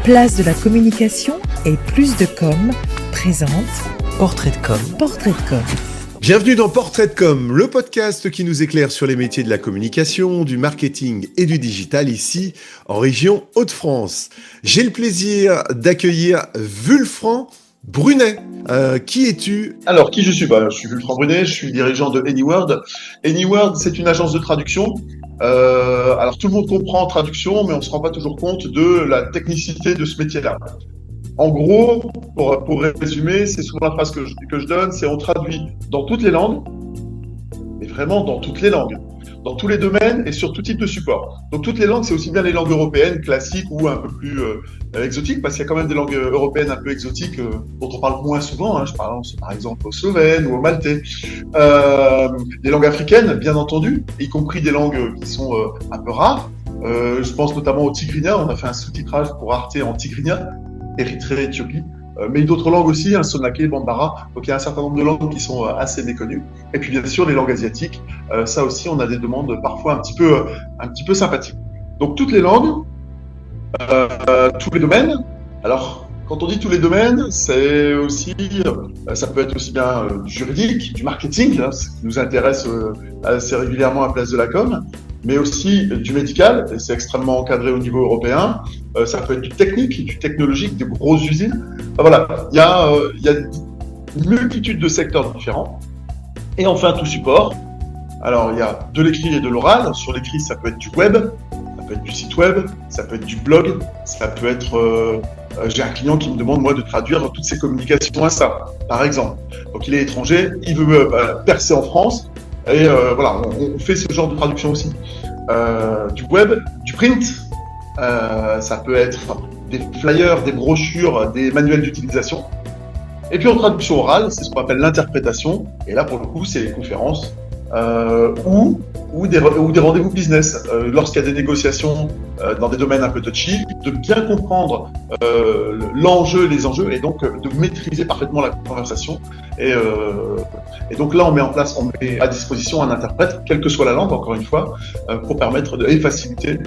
Place de la communication et plus de com présente Portrait de com. Portrait de com. Bienvenue dans Portrait de com, le podcast qui nous éclaire sur les métiers de la communication, du marketing et du digital ici en région Hauts-de-France. J'ai le plaisir d'accueillir Wulfran Brunet. Qui es-tu ? Alors, qui je suis ? Je suis Wulfran Brunet, je suis dirigeant de AnyWord. AnyWord, c'est une agence de traduction. Alors, tout le monde comprend traduction, mais on ne se rend pas toujours compte de la technicité de ce métier-là. En gros, pour résumer, c'est souvent la phrase que je donne, c'est on traduit dans toutes les langues, mais vraiment dans toutes les langues, dans tous les domaines et sur tout type de support. Donc toutes les langues, c'est aussi bien les langues européennes, classiques ou un peu plus exotiques, parce qu'il y a quand même des langues européennes un peu exotiques dont on parle moins souvent. Je pense par exemple au slovène ou au maltais. Des langues africaines, bien entendu, y compris des langues qui sont un peu rares. Je pense notamment au tigrinien, on a fait un sous-titrage pour Arte en tigrinien, Érythrée, Éthiopie, mais d'autres langues aussi, Sonaké, Bambara, donc il y a un certain nombre de langues qui sont assez méconnues. Et puis bien sûr les langues asiatiques, ça aussi on a des demandes parfois un petit peu sympathiques. Donc toutes les langues, tous les domaines. Alors quand on dit tous les domaines, c'est aussi, ça peut être aussi bien du juridique, du marketing, ce qui nous intéresse assez régulièrement à Place de la Com, mais aussi du médical, et c'est extrêmement encadré au niveau européen. Ça peut être du technique, du technologique, des grosses usines. Voilà, il y a une multitude de secteurs différents. Et enfin, tout support. Alors, il y a de l'écrit et de l'oral. Sur l'écrit, ça peut être du web, ça peut être du site web, ça peut être du blog, ça peut être... j'ai un client qui me demande, moi, de traduire toutes ses communications à ça, par exemple. Donc, il est étranger, il veut percer en France. Et voilà, on fait ce genre de traduction aussi. Du web, du print, ça peut être des flyers, des brochures, des manuels d'utilisation. Et puis en traduction orale, c'est ce qu'on appelle l'interprétation. Et là, pour le coup, c'est les conférences ou des rendez-vous business. Lorsqu'il y a des négociations dans des domaines un peu touchy, de bien comprendre l'enjeu, les enjeux, et donc de maîtriser parfaitement la conversation. Et donc là, on met à disposition un interprète, quelle que soit la langue, encore une fois, pour permettre et faciliter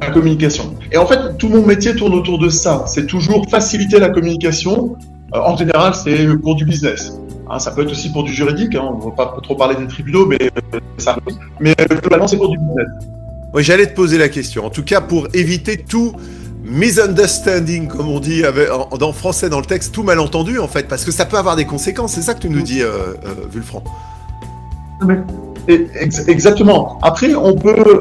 la communication. Et en fait, tout mon métier tourne autour de ça. C'est toujours faciliter la communication. En général, c'est pour du business. Ça peut être aussi pour du juridique. On ne va pas trop parler des tribunaux, mais globalement, c'est pour du business. Oui, j'allais te poser la question. En tout cas, pour éviter tout misunderstanding, comme on dit en français dans le texte, tout malentendu, en fait, parce que ça peut avoir des conséquences. C'est ça que tu nous dis, Wulfran. Exactement. Après, on peut,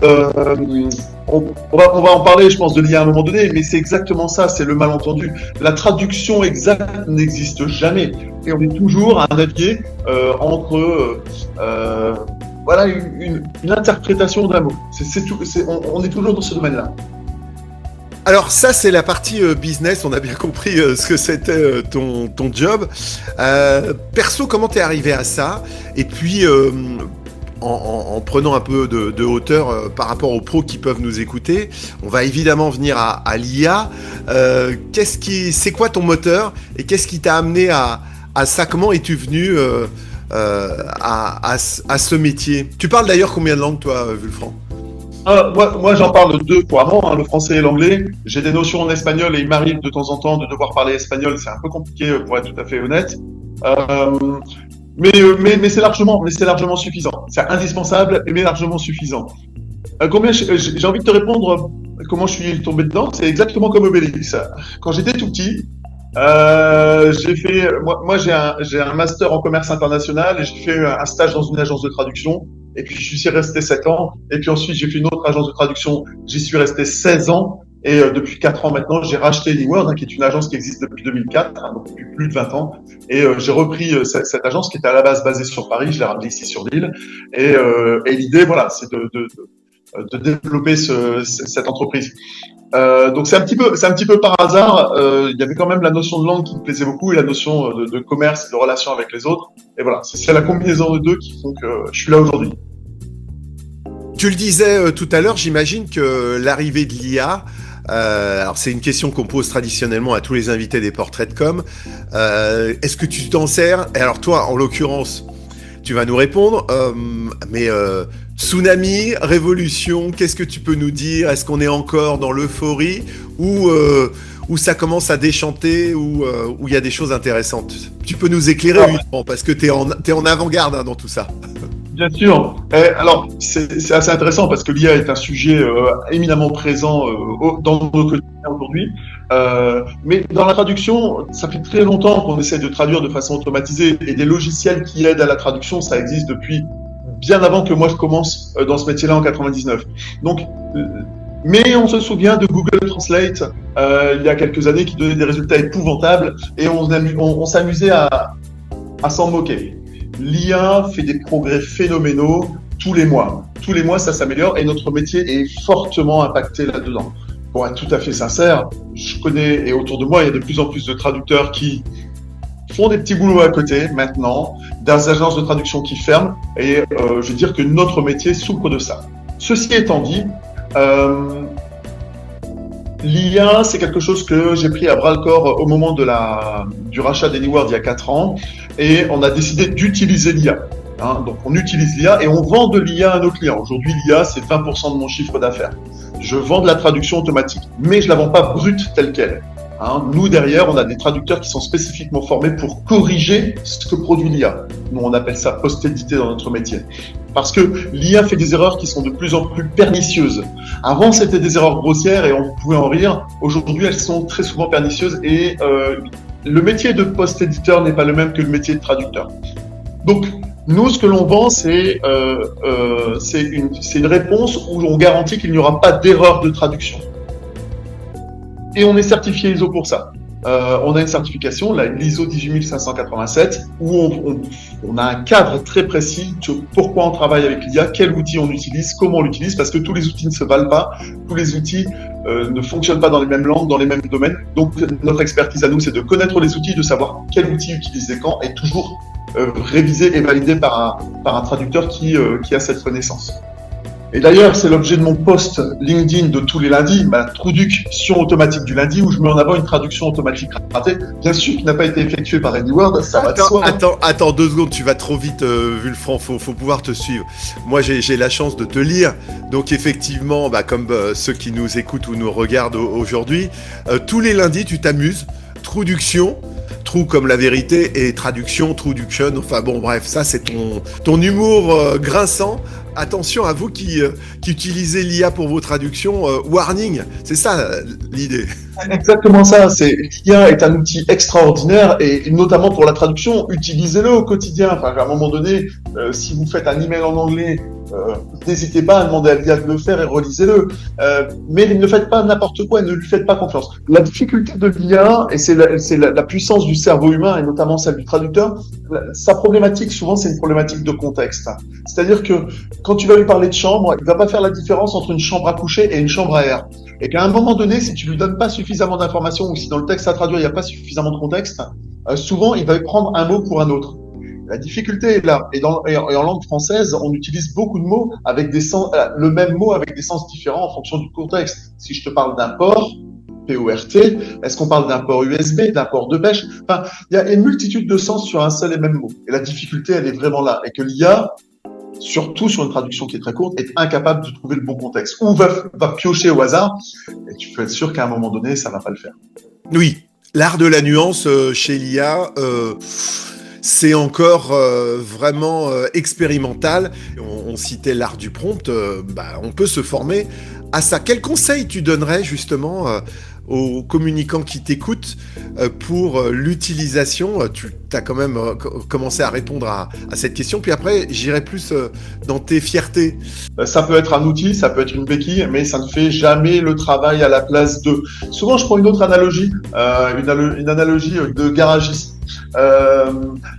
on va en parler, je pense, de l'IA à un moment donné, mais c'est exactement ça, c'est le malentendu. La traduction exacte n'existe jamais, et on est toujours à naviguer entre, voilà, une interprétation d'un mot. On est toujours dans ce domaine-là. Alors ça, c'est la partie business, on a bien compris ce que c'était ton job. Perso, comment t'es arrivé à ça ? Et puis, en prenant un peu de hauteur par rapport aux pros qui peuvent nous écouter, on va évidemment venir à l'IA. C'est quoi ton moteur et qu'est-ce qui t'a amené à ça ? Comment es-tu venu à ce métier ? Tu parles d'ailleurs combien de langues, toi, Wulfran ? Moi, j'en parle deux couramment, le français et l'anglais. J'ai des notions en espagnol et il m'arrive de temps en temps de devoir parler espagnol. C'est un peu compliqué pour être tout à fait honnête. Mais c'est largement suffisant. C'est indispensable, mais largement suffisant. J'ai envie de te répondre comment je suis tombé dedans. C'est exactement comme Obélix. Quand j'étais tout petit, j'ai un master en commerce international et j'ai fait un stage dans une agence de traduction. Et puis, je suis resté 7 ans. Et puis ensuite, j'ai fait une autre agence de traduction. J'y suis resté 16 ans. Et depuis 4 ans maintenant, j'ai racheté AnyWord, qui est une agence qui existe depuis 2004, donc depuis plus de 20 ans. Et j'ai repris cette agence qui était à la base basée sur Paris. Je l'ai ramenée ici sur l'île. Et l'idée, voilà, c'est de développer cette entreprise. Donc c'est un petit peu par hasard. Il y avait quand même la notion de langue qui me plaisait beaucoup et la notion de commerce et de relation avec les autres. Et voilà, c'est la combinaison de deux qui font que je suis là aujourd'hui. Tu le disais tout à l'heure, j'imagine que l'arrivée de l'IA, alors c'est une question qu'on pose traditionnellement à tous les invités des portraits de com. Est-ce que tu t'en sers ? Et alors toi, en l'occurrence, tu vas nous répondre, mais Tsunami, révolution, qu'est-ce que tu peux nous dire? Est-ce qu'on est encore dans l'euphorie ou ça commence à déchanter ou il y a des choses intéressantes? Tu peux nous éclairer, uniquement, parce que t'es en avant-garde dans tout ça. Bien sûr. Alors, c'est assez intéressant parce que l'IA est un sujet éminemment présent dans nos quotidiens aujourd'hui. Mais dans la traduction, ça fait très longtemps qu'on essaie de traduire de façon automatisée et des logiciels qui aident à la traduction, ça existe depuis bien avant que moi je commence dans ce métier-là en 99. Donc, mais on se souvient de Google Translate il y a quelques années qui donnait des résultats épouvantables et on s'amusait à s'en moquer. L'IA fait des progrès phénoménaux tous les mois. Tous les mois, ça s'améliore et notre métier est fortement impacté là-dedans. Pour être tout à fait sincère, je connais et autour de moi, il y a de plus en plus de traducteurs qui font des petits boulots à côté maintenant, des agences de traduction qui ferment et je veux dire que notre métier souffre de ça. Ceci étant dit, l'IA, c'est quelque chose que j'ai pris à bras-le-corps au moment du rachat d'Anyword il y a 4 ans et on a décidé d'utiliser l'IA. Donc on utilise l'IA et on vend de l'IA à nos clients. Aujourd'hui, l'IA, c'est 20% de mon chiffre d'affaires. Je vends de la traduction automatique, mais je la vends pas brute telle qu'elle. Nous, derrière, on a des traducteurs qui sont spécifiquement formés pour corriger ce que produit l'IA. Nous, on appelle ça post-édité dans notre métier. Parce que l'IA fait des erreurs qui sont de plus en plus pernicieuses. Avant, c'était des erreurs grossières et on pouvait en rire. Aujourd'hui, elles sont très souvent pernicieuses et le métier de post-éditeur n'est pas le même que le métier de traducteur. Donc, nous, ce que l'on vend, c'est une réponse où on garantit qu'il n'y aura pas d'erreur de traduction. Et on est certifié ISO pour ça. On a une certification, l'ISO 18587, où on a un cadre très précis sur pourquoi on travaille avec l'IA, quel outil on utilise, comment on l'utilise, parce que tous les outils ne se valent pas, tous les outils ne fonctionnent pas dans les mêmes langues, dans les mêmes domaines. Donc notre expertise à nous, c'est de connaître les outils, de savoir quel outil utiliser quand, et toujours révisé et validé par un traducteur qui a cette connaissance. Et d'ailleurs, c'est l'objet de mon post LinkedIn de tous les lundis, ma traduction automatique du lundi, où je mets en avant une traduction automatique ratée, bien sûr qui n'a pas été effectuée par Anyword, ça va de soi. Attends 2 secondes, tu vas trop vite, Vulfran, faut pouvoir te suivre. Moi, j'ai la chance de te lire, donc effectivement, comme ceux qui nous écoutent ou nous regardent aujourd'hui, tous les lundis, tu t'amuses, traduction, trou comme la vérité, et traduction, traduction, enfin bon, bref, ça c'est ton humour grinçant. Attention à vous qui utilisez l'IA pour vos traductions, warning, c'est ça l'idée. Exactement ça, l'IA est un outil extraordinaire et notamment pour la traduction, utilisez-le au quotidien. Enfin, à un moment donné, si vous faites un email en anglais, n'hésitez pas à demander à l'IA de le faire et relisez-le. Mais ne faites pas n'importe quoi et ne lui faites pas confiance. La difficulté de l'IA, et c'est la puissance du cerveau humain et notamment celle du traducteur, sa problématique souvent c'est une problématique de contexte. C'est-à-dire que quand tu vas lui parler de chambre, il va pas faire la différence entre une chambre à coucher et une chambre à air. Et qu'à un moment donné, si tu lui donnes pas suffisamment d'informations ou si dans le texte à traduire il n'y a pas suffisamment de contexte, souvent il va prendre un mot pour un autre. La difficulté est là. Et en langue française, on utilise beaucoup de mots avec des sens, le même mot avec des sens différents en fonction du contexte. Si je te parle d'un port, P-O-R-T, est-ce qu'on parle d'un port USB, d'un port de pêche? Enfin, il y a une multitude de sens sur un seul et même mot. Et la difficulté, elle est vraiment là. Et que l'IA, surtout sur une traduction qui est très courte, est incapable de trouver le bon contexte. Ou va piocher au hasard, et tu peux être sûr qu'à un moment donné, ça va pas le faire. Oui, l'art de la nuance chez l'IA, c'est encore vraiment expérimental. On citait l'art du prompt, on peut se former à ça. Quel conseil tu donnerais justement aux communicants qui t'écoutent pour l'utilisation? Tu as quand même commencé à répondre à cette question, puis après j'irai plus dans tes fiertés. Ça peut être un outil, ça peut être une béquille, mais ça ne fait jamais le travail à la place de... Souvent je prends une autre analogie, une analogie de garagiste.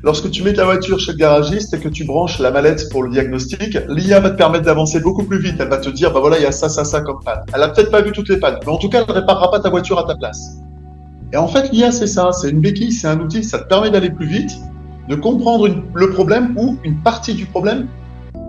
Lorsque tu mets ta voiture chez le garagiste et que tu branches la mallette pour le diagnostic, l'IA va te permettre d'avancer beaucoup plus vite. Elle va te dire, voilà, il y a ça comme panne. Elle a peut-être pas vu toutes les pannes, mais en tout cas, elle ne réparera pas ta voiture à ta place. Et en fait, l'IA, c'est ça, c'est une béquille, c'est un outil, ça te permet d'aller plus vite, de comprendre le problème ou une partie du problème,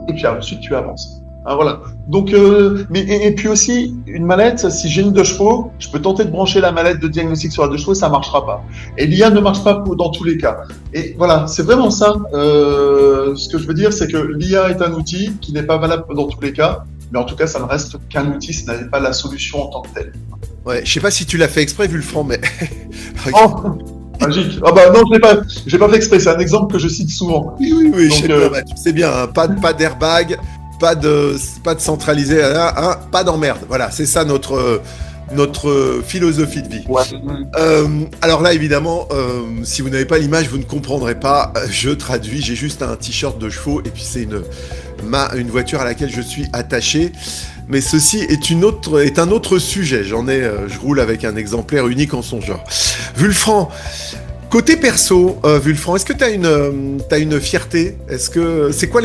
et puis ensuite tu avances. Hein, voilà. Donc, et puis aussi, une mallette, si j'ai une 2 chevaux, je peux tenter de brancher la mallette de diagnostic sur la 2 chevaux, ça marchera pas. Et l'IA ne marche pas dans tous les cas. Et voilà, c'est vraiment ça. Ce que je veux dire, c'est que l'IA est un outil qui n'est pas valable dans tous les cas, mais en tout cas, ça ne reste qu'un outil, ce n'est pas la solution en tant que telle. Ouais, je sais pas si tu l'as fait exprès, Vulfran, mais. Oh, magique. Ah bah non, j'ai pas fait exprès, c'est un exemple que je cite souvent. Oui, Donc, je sais pas, bah, tu sais bien, hein, pas d'airbag, pas de centralisé, hein, pas d'emmerde. Voilà, c'est ça notre philosophie de vie. Ouais. Alors là, évidemment, si vous n'avez pas l'image, vous ne comprendrez pas. Je traduis, j'ai juste un t-shirt de chevaux et puis c'est une voiture à laquelle je suis attaché. Mais ceci est un autre sujet. Je roule avec un exemplaire unique en son genre. Vulfran, côté perso, Vulfran, est-ce que t'as une fierté? C'est quoi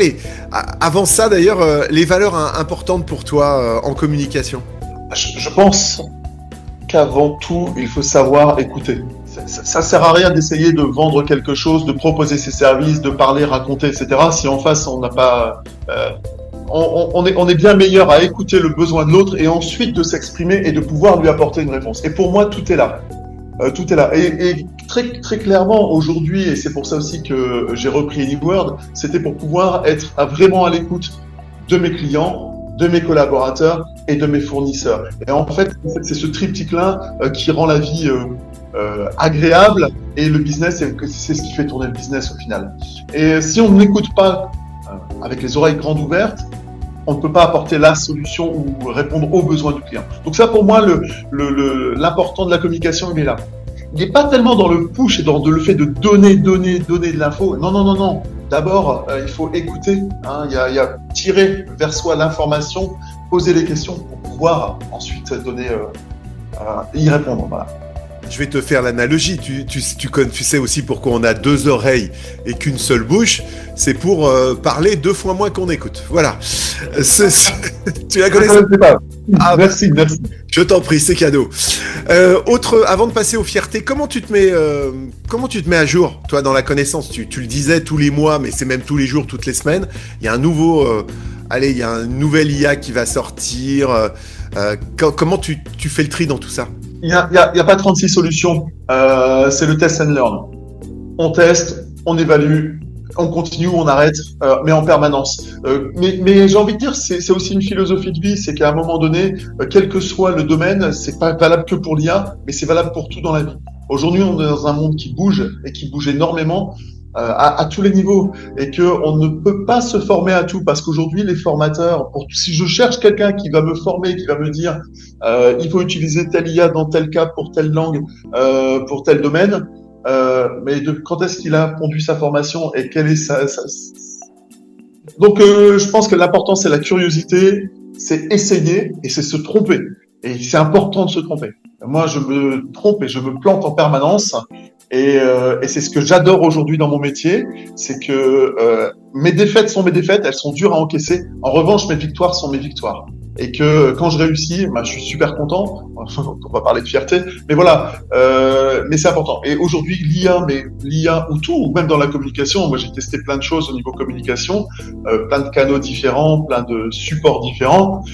avant ça d'ailleurs, les valeurs importantes pour toi en communication? Je pense qu'avant tout, il faut savoir écouter. Ça sert à rien d'essayer de vendre quelque chose, de proposer ses services, de parler, raconter, etc. Si en face on n'a pas, on est bien meilleur à écouter le besoin de l'autre et ensuite de s'exprimer et de pouvoir lui apporter une réponse. Et pour moi, tout est là. Tout est là. Et très, très clairement, aujourd'hui, et c'est pour ça aussi que j'ai repris AnyWord, c'était pour pouvoir être vraiment à l'écoute de mes clients, de mes collaborateurs et de mes fournisseurs. Et en fait, c'est ce triptyque-là qui rend la vie agréable et le business, c'est ce qui fait tourner le business au final. Et si on n'écoute pas avec les oreilles grandes ouvertes, on ne peut pas apporter la solution ou répondre aux besoins du client. Donc ça, pour moi, l'important de la communication, il est là. Il n'est pas tellement dans le push et dans le fait de donner de l'info. Non. D'abord, il faut écouter. Hein. Il y a tirer vers soi l'information, poser les questions pour pouvoir ensuite y répondre. Voilà. Je vais te faire l'analogie. Tu sais aussi pourquoi on a 2 oreilles et qu'une seule bouche. C'est pour parler 2 fois moins qu'on écoute. Voilà. Tu la connais? Ah, merci. Je t'en prie, c'est cadeau. Avant de passer aux fiertés, comment tu te mets à jour, toi, dans la connaissance? Tu le disais tous les mois, mais c'est même tous les jours, toutes les semaines. Il y a un nouvel IA qui va sortir. Comment tu fais le tri dans tout ça? Il y a pas 36 solutions. C'est le test and learn. On teste, on évalue, on continue, on arrête, mais en permanence. Mais j'ai envie de dire, c'est aussi une philosophie de vie, c'est qu'à un moment donné, quel que soit le domaine, c'est pas valable que pour l'IA, mais c'est valable pour tout dans la vie. Aujourd'hui, on est dans un monde qui bouge et qui bouge énormément à tous les niveaux, et que on ne peut pas se former à tout, parce qu'aujourd'hui, les formateurs, si je cherche quelqu'un qui va me former, qui va me dire, il faut utiliser telle IA dans tel cas pour telle langue, pour tel domaine. Mais quand est-ce qu'il a pondu sa formation et quelle est Donc, je pense que l'important, c'est la curiosité, c'est essayer et c'est se tromper. Et c'est important de se tromper. Moi, je me trompe et je me plante en permanence. Et c'est ce que j'adore aujourd'hui dans mon métier, c'est que mes défaites sont mes défaites, elles sont dures à encaisser. En revanche, mes victoires sont mes victoires. Et que quand je réussis, je suis super content. On va parler de fierté, mais voilà. Mais c'est important. Et aujourd'hui, l'IA ou tout, ou même dans la communication, moi j'ai testé plein de choses au niveau communication, plein de canaux différents, plein de supports différents.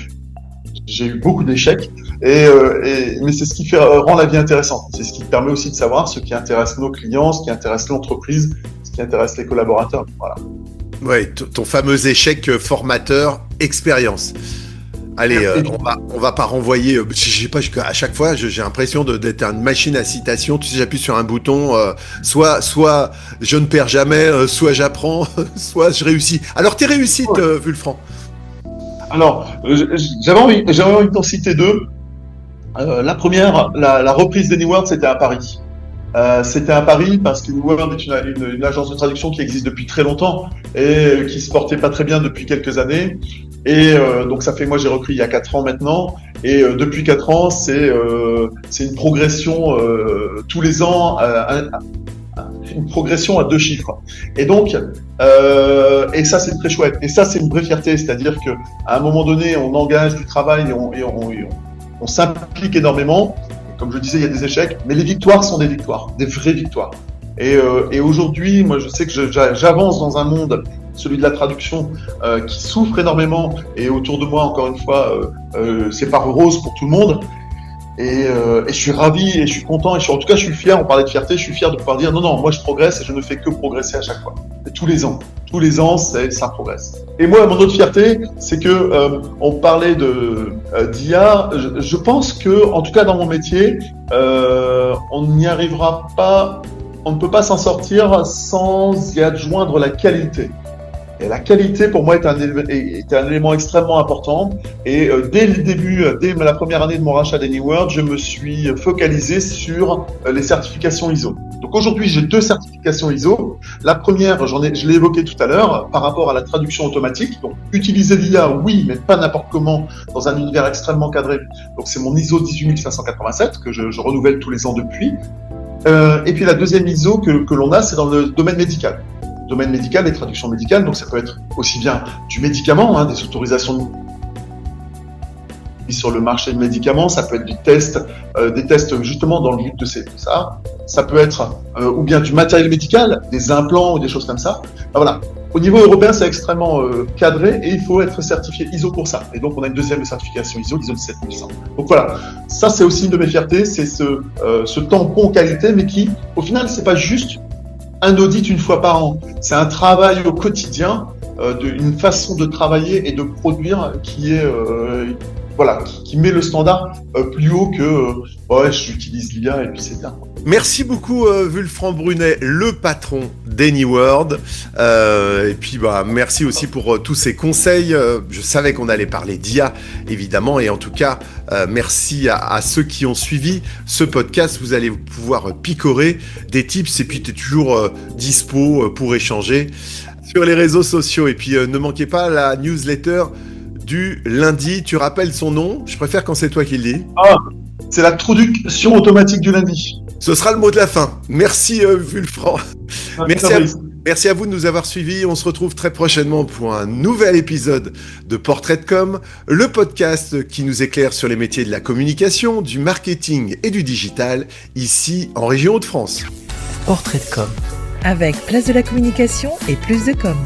J'ai eu beaucoup d'échecs, mais c'est ce qui rend la vie intéressante. C'est ce qui permet aussi de savoir ce qui intéresse nos clients, ce qui intéresse l'entreprise, ce qui intéresse les collaborateurs. Voilà. Ouais, ton fameux échec formateur expérience. Allez, on va pas renvoyer. Je sais pas, à chaque fois, j'ai l'impression d'être une machine à citation. Tu sais, j'appuie sur un bouton, soit je ne perds jamais, soit j'apprends, soit je réussis. Alors, tes réussites, Vulfran? Alors, j'avais envie d'en citer 2. La première, la reprise d'AnyWord, c'était à Paris. C'était à Paris parce qu'AnyWord est une agence de traduction qui existe depuis très longtemps et qui se portait pas très bien depuis quelques années. Et donc moi j'ai repris il y a 4 ans maintenant. Et depuis 4 ans, c'est une progression tous les ans. Une progression à 2 chiffres. Et donc, et ça c'est très chouette. Et ça c'est une vraie fierté, c'est-à-dire que à un moment donné, on engage du travail et on s'implique énormément. Comme je disais, il y a des échecs, mais les victoires sont des victoires, des vraies victoires. Et aujourd'hui, moi je sais que j'avance dans un monde celui de la traduction, qui souffre énormément. Et autour de moi, encore une fois, c'est pas rose pour tout le monde. Et je suis ravi et je suis content en tout cas je suis fier, on parlait de fierté, je suis fier de pouvoir dire non, moi je progresse et je ne fais que progresser à chaque fois. Et tous les ans, ça progresse. Et moi, mon autre fierté, c'est que on parlait d'IA, je pense que, en tout cas dans mon métier, on n'y arrivera pas, on ne peut pas s'en sortir sans y adjoindre la qualité. Et la qualité, pour moi, est un élément extrêmement important. Et dès le début, dès la première année de mon rachat d'AnyWorld, je me suis focalisé sur les certifications ISO. Donc aujourd'hui, j'ai 2 certifications ISO. La première, je l'ai évoqué tout à l'heure, par rapport à la traduction automatique. Donc utiliser l'IA, oui, mais pas n'importe comment, dans un univers extrêmement cadré. Donc c'est mon ISO 18587 que je renouvelle tous les ans depuis. Et puis la deuxième ISO que l'on a, c'est dans le domaine médical. Domaine médical, les traductions médicales, donc ça peut être aussi bien du médicament, des autorisations sur le marché de médicaments, ça peut être des tests justement dans le but de ça. Ça peut être ou bien du matériel médical, des implants ou des choses comme ça. Voilà. Au niveau européen, c'est extrêmement cadré et il faut être certifié ISO pour ça. Et donc, on a une deuxième certification ISO 17100. Donc voilà, ça c'est aussi une de mes fiertés, c'est ce tampon qualité, mais qui, au final, c'est pas juste un audit une fois par an. C'est un travail au quotidien, une façon de travailler et de produire qui est qui met le standard plus haut que j'utilise l'IA et puis c'est bien. Merci beaucoup Wulfran Brunet, le patron d'AnyWorld. Et puis merci aussi pour tous ces conseils. Je savais qu'on allait parler d'IA, évidemment. Et en tout cas, merci à ceux qui ont suivi ce podcast. Vous allez pouvoir picorer des tips. Et puis, tu es toujours dispo pour échanger sur les réseaux sociaux. Et puis, ne manquez pas la newsletter du lundi. Tu rappelles son nom? Je préfère quand c'est toi qui le dis. C'est la traduction automatique du lundi. Ce sera le mot de la fin. Merci Wulfran. Merci à vous de nous avoir suivis. On se retrouve très prochainement pour un nouvel épisode de Portrait de Com, le podcast qui nous éclaire sur les métiers de la communication, du marketing et du digital, ici en région Hauts-de-France. Portrait de Com. Avec place de la communication et plus de com.